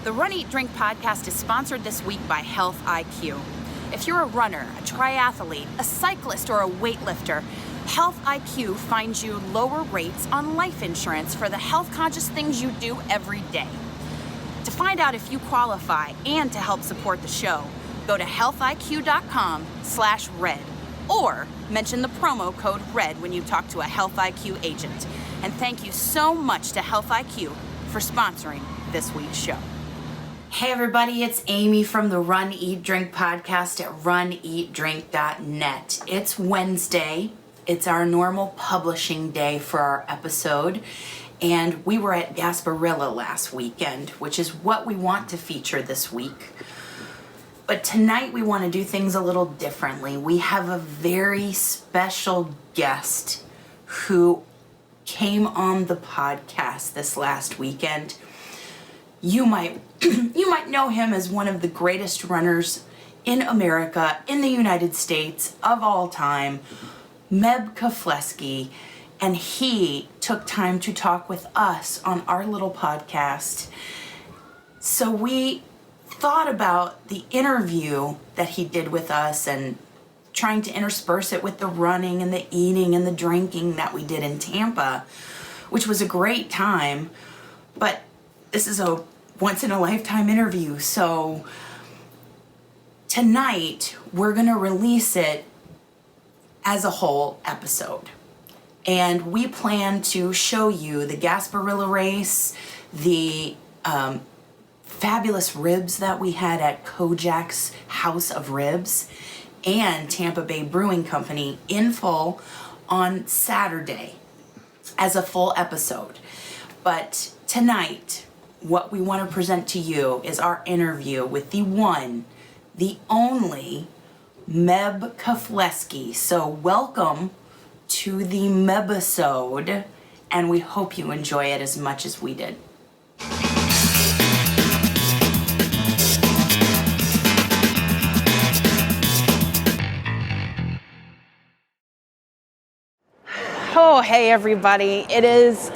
The Run, Eat, Drink podcast is sponsored this week by Health IQ. If you're a runner, a triathlete, a cyclist, or a weightlifter, Health IQ finds you lower rates on life insurance for the health-conscious things you do every day. To find out if you qualify and to help support the show, go to healthiq.com/red or mention the promo code RED when you talk to a Health IQ agent. And thank you so much to Health IQ for sponsoring this week's show. Hey everybody, it's Amy from the Run, Eat, Drink podcast at runeatdrink.net. It's Wednesday. It's our normal publishing day for our episode. And we were at Gasparilla last weekend, which is what we want to feature this week. But tonight we want to do things a little differently. We have a very special guest who came on the podcast this last weekend. You might know him as one of the greatest runners in America, in the United States of all time, Meb Keflezighi. And he took time to talk with us on our little podcast. So we thought about the interview that he did with us and trying to intersperse it with the running and the eating and the drinking that we did in Tampa, which was a great time. But this is a once-in-a-lifetime interview. So tonight we're going to release it as a whole episode. And we plan to show you the Gasparilla race, the fabulous ribs that we had at Kojak's House of Ribs and Tampa Bay Brewing Company in full on Saturday as a full episode. But tonight, what we want to present to you is our interview with the one, the only Meb Keflezighi. So welcome to the Mebisode, and we hope you enjoy it as much as we did. Oh, hey everybody.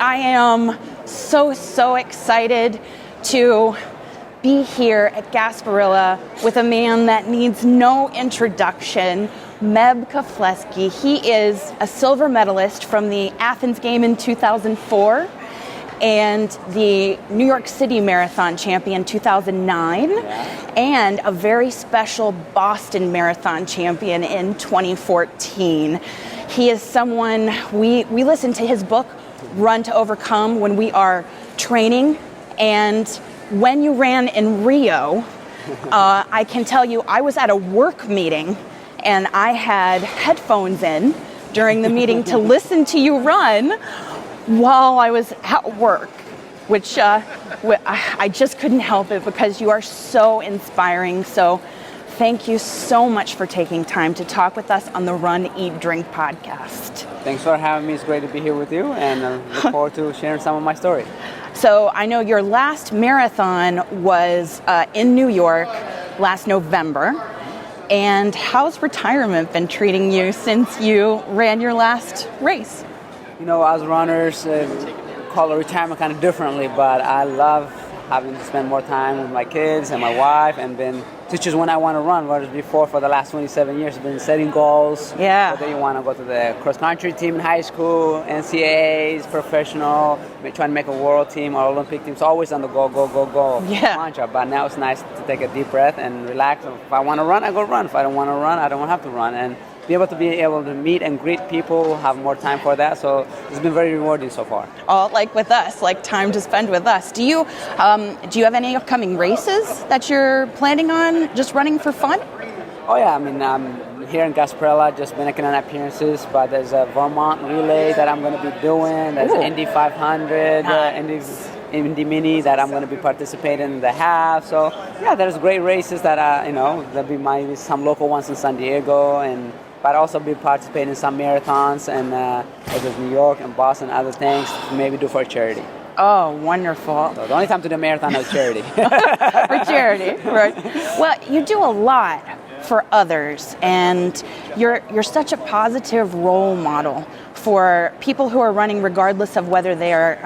I am so excited to be here at Gasparilla with a man that needs no introduction, Meb Keflezighi. He is a silver medalist from the Athens game in 2004 and the New York City Marathon champion 2009, and a very special Boston Marathon champion in 2014. He is someone, we listen to his book, Run to Overcome, when we are training. And when you ran in Rio, I can tell you I was at a work meeting and I had headphones in during the meeting to listen to you run while I was at work, which I just couldn't help it because you are so inspiring. So thank you so much for taking time to talk with us on the Run, Eat, Drink podcast. Thanks for having me. It's great to be here with you, and I look forward to sharing some of my story. So I know your last marathon was in New York last November. And how's retirement been treating you since you ran your last race? You know, as runners, call retirement kind of differently, but I love having to spend more time with my kids and my wife, and been to choose when I want to run. Whereas before, for the last 27 years, I've been setting goals. Yeah. Whether you want to go to the cross-country team in high school, NCAAs, professional, trying to make a world team or Olympic team. It's always on the go mantra. But now it's nice to take a deep breath and relax. If I want to run, I go run. If I don't want to run, I don't have to run. And be able to meet and greet people, have more time for that. So it's been very rewarding so far. All like with us, like time to spend with us. Do you have any upcoming races that you're planning on just running for fun? Oh yeah, I mean, I'm here in Gasparilla, just been making appearances, but there's a Vermont relay that I'm going to be doing. There's Indy 500, Indy Mini that I'm going to be participating in the half. So yeah, there's great races that there'll be maybe some local ones in San Diego, but also be participating in some marathons and whether it's New York and Boston, other things, maybe do for charity. Oh, wonderful. So the only time to do a marathon is charity. For charity, right. Well, you do a lot for others, and you're such a positive role model for people who are running, regardless of whether they are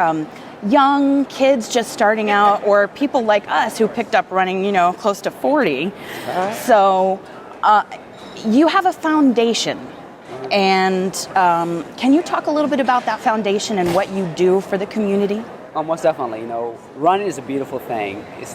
young kids just starting out, or people like us who picked up running, close to 40. So you have a foundation. And can you talk a little bit about that foundation and what you do for the community? Oh, most definitely. Running is a beautiful thing. It's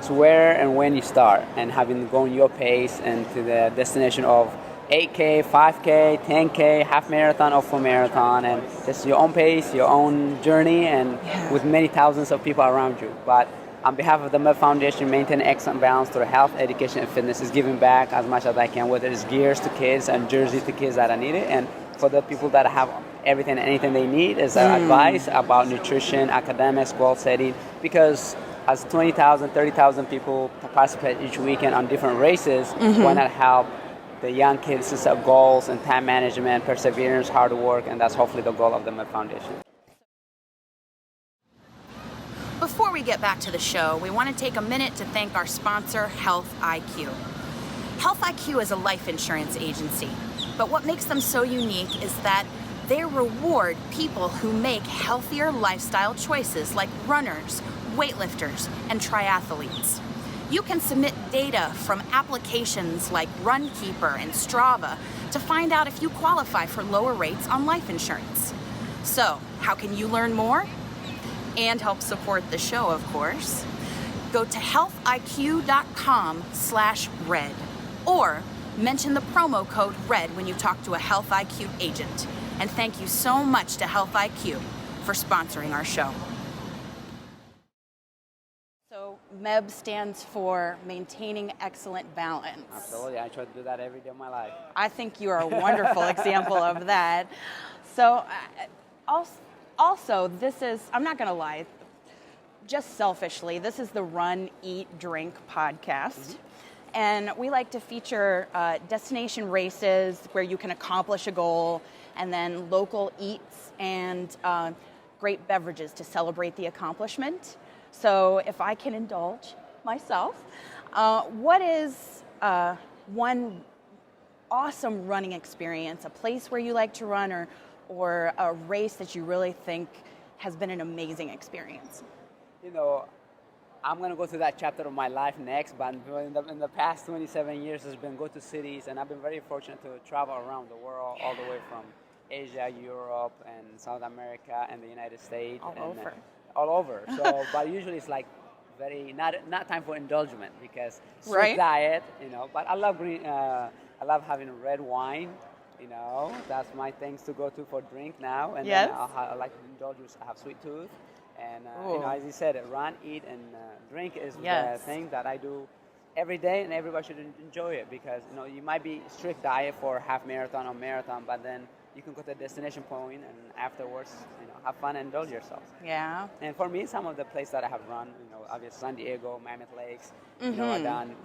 where and when you start, and having going your pace and to the destination of 8K, 5K, 10K, half marathon or full marathon, and just your own pace, your own journey, and with many thousands of people around you. But on behalf of the Meb Foundation, maintain excellent balance through health, education, and fitness is giving back as much as I can, whether it's gears to kids and jerseys to kids that need it, and for the people that have everything, anything they need is advice about nutrition, academics, goal setting, because as 20,000, 30,000 people participate each weekend on different races, why not help the young kids to set goals and time management, perseverance, hard work, and that's hopefully the goal of the Meb Foundation. Before we get back to the show, we want to take a minute to thank our sponsor, Health IQ. Health IQ is a life insurance agency, but what makes them so unique is that they reward people who make healthier lifestyle choices like runners, weightlifters, and triathletes. You can submit data from applications like Runkeeper and Strava to find out if you qualify for lower rates on life insurance. So, how can you learn more? And help support the show, of course. Go to healthiq.com/red or mention the promo code RED when you talk to a Health IQ agent. And thank you so much to Health IQ for sponsoring our show. So MEB stands for Maintaining Excellent Balance. Absolutely, I try to do that every day of my life. I think you are a wonderful example of that. So also, this is, I'm not going to lie, just selfishly, this is the Run, Eat, Drink podcast. And we like to feature destination races where you can accomplish a goal, and then local eats and great beverages to celebrate the accomplishment. So if I can indulge myself, what is one awesome running experience, a place where you like to run, or a race that you really think has been an amazing experience? I'm going to go through that chapter of my life next, but in the past 27 years, it's been go to cities, and I've been very fortunate to travel around the world, all the way from Asia, Europe, and South America, and the United States. All over. So, but usually it's like very not time for indulgence because strict diet, But I love I love having red wine. That's my things to go to for drink now, and then I like to indulge. I have sweet tooth. And, as you said, run, eat, and drink is the thing that I do every day, and everybody should enjoy it because, you might be strict diet for half marathon or marathon, but then you can go to the destination point and afterwards, have fun and indulge yourself. Yeah. And for me, some of the places that I have run, obviously San Diego, Mammoth Lakes, I've done,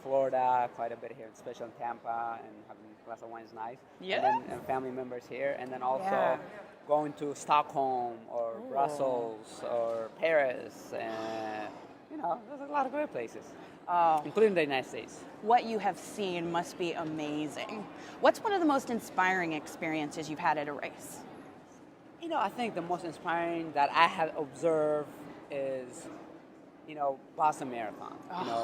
Florida, quite a bit here, especially in Tampa, and having a glass of wine is nice. Yeah. And family members here, and then also going to Stockholm or Brussels or Paris, and there's a lot of great places, including the United States. What you have seen must be amazing. What's one of the most inspiring experiences you've had at a race? I think the most inspiring that I have observed is, Boston Marathon.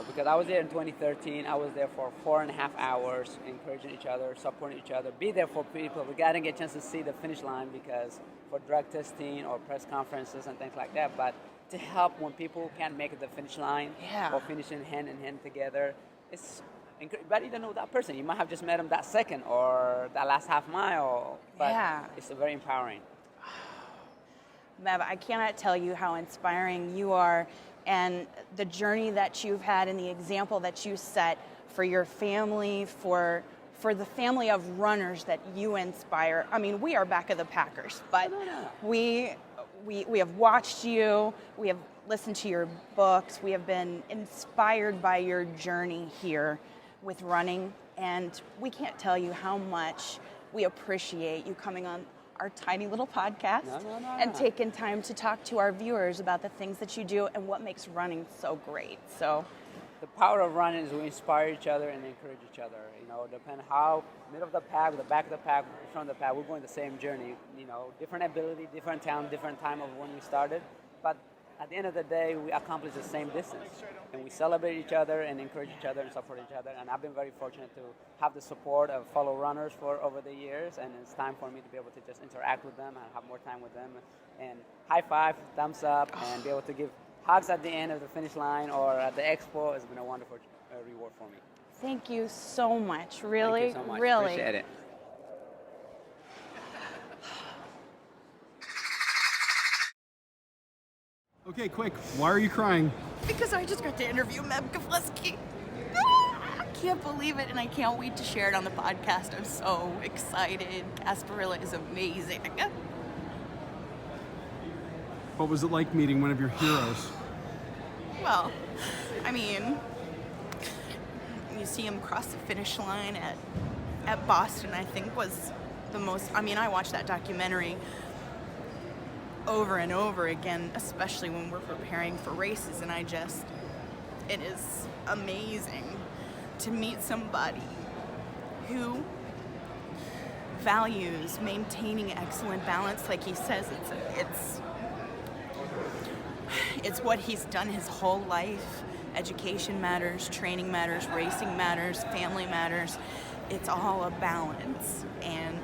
Because I was there in 2013. I was there for 4.5 hours, encouraging each other, supporting each other, be there for people. We didn't get a chance to see the finish line because for drug testing or press conferences and things like that. But to help when people can't make it the finish line or finishing hand in hand together, it's but you don't know that person. You might have just met him that second or that last half mile. But it's very empowering. Meb, I cannot tell you how inspiring you are, and the journey that you've had and the example that you set for your family, for the family of runners that you inspire. I mean, we are back of the Packers, but we have watched you, we have listened to your books, we have been inspired by your journey here with running, and we can't tell you how much we appreciate you coming on our tiny little podcast and taking time to talk to our viewers about the things that you do and what makes running so great. So the power of running is we inspire each other and encourage each other. Depending how middle of the pack, the back of the pack, front of the pack, we're going the same journey. Different ability, different talent, different time of when we started. at the end of the day, we accomplish the same distance, and we celebrate each other and encourage each other and support each other. And I've been very fortunate to have the support of fellow runners for over the years, and it's time for me to be able to just interact with them and have more time with them, and high five, thumbs up, and be able to give hugs at the end of the finish line or at the Expo has been a wonderful reward for me. Thank you so much. Really, Thank you so much. really. Appreciate it. Okay, quick. Why are you crying? Because I just got to interview Meb Keflezighi. I can't believe it, and I can't wait to share it on the podcast. I'm so excited. Gasparilla is amazing. What was it like meeting one of your heroes? Well, I mean, you see him cross the finish line at Boston, I think was the most, I mean, I watched that documentary over and over again, especially when we're preparing for races, and it is amazing to meet somebody who values maintaining excellent balance. Like he says, it's what he's done his whole life. Education matters, training matters, racing matters, family matters. It's all a balance, and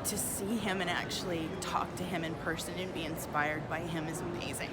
to see him and actually talk to him in person and be inspired by him is amazing.